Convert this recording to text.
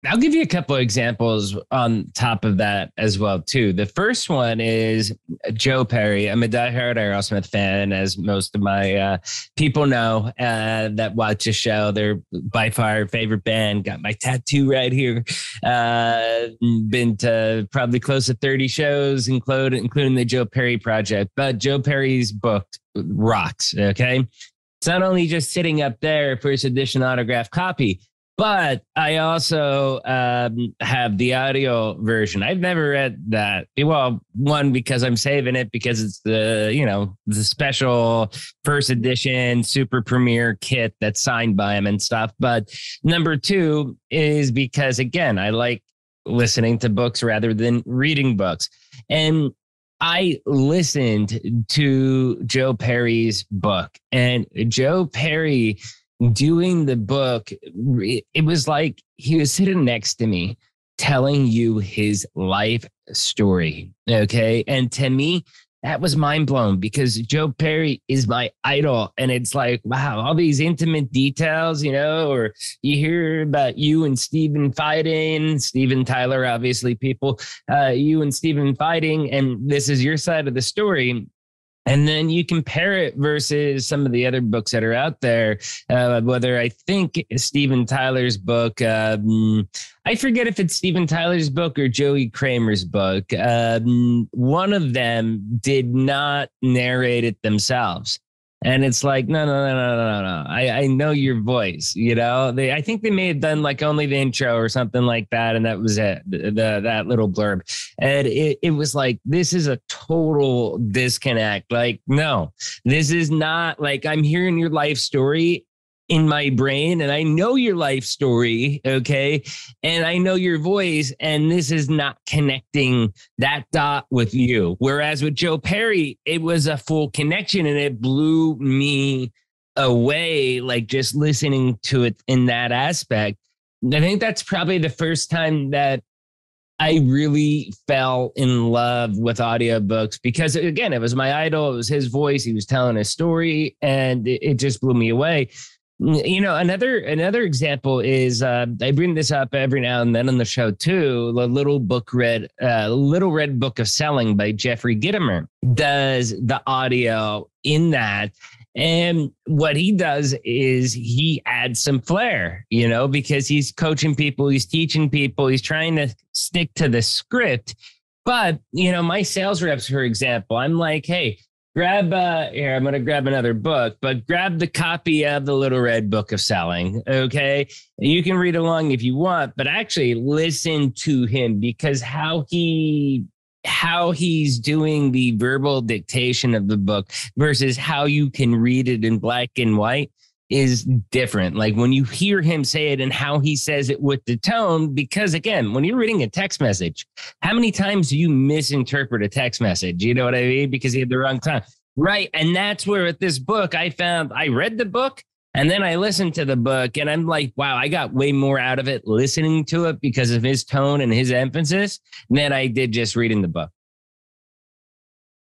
I'll give you a couple of examples on top of that as well too. The first one is Joe Perry. I'm a diehard Aerosmith fan, as most of my people know that watch the show. They're by far favorite band. Got my tattoo right here. Been to probably close to 30 shows, including the Joe Perry project. But Joe Perry's book rocks. Okay, it's not only just sitting up there, first edition autographed copy. But I also have the audio version. I've never read that. Well, one, because I'm saving it because it's the special first edition super premiere kit that's signed by him and stuff. But number two is because, again, I like listening to books rather than reading books. And I listened to Joe Perry's book, and Joe Perry doing the book, it was like he was sitting next to me telling you his life story. Okay. And to me, that was mind blown because Joe Perry is my idol. And it's like, wow, all these intimate details, or you hear about you and Steven fighting, Steven Tyler, obviously, people, you and Steven fighting, and this is your side of the story. And then you compare it versus some of the other books that are out there, whether I think Steven Tyler's book, I forget if it's Steven Tyler's book or Joey Kramer's book. One of them did not narrate it themselves. And it's like, no. I know your voice, I think they may have done like only the intro or something like that. And that was it, that little blurb. And it was like, this is a total disconnect. Like, no, this is not like I'm hearing your life story in my brain and I know your life story. Okay. And I know your voice, and this is not connecting that dot with you. Whereas with Joe Perry, it was a full connection and it blew me away. Like just listening to it in that aspect. I think that's probably the first time that I really fell in love with audiobooks because, again, it was my idol. It was his voice. He was telling a story and it just blew me away. Another example is I bring this up every now and then on the show too. The Little Red Book of Selling by Jeffrey Gitomer does the audio in that. And what he does is he adds some flair, because he's coaching people, he's teaching people, he's trying to stick to the script. But, my sales reps, for example, I'm like, hey, grab here, I'm going to grab another book, but grab the copy of the Little Red Book of Selling. Okay. You can read along if you want, but actually listen to him because how he's doing the verbal dictation of the book versus how you can read it in black and white is different. Like when you hear him say it and how he says it with the tone, because again, when you're reading a text message, how many times do you misinterpret a text message? You know what I mean? Because he had the wrong time. Right. And that's where with this book, I read the book and then I listened to the book and I'm like, wow, I got way more out of it listening to it because of his tone and his emphasis than I did just reading the book.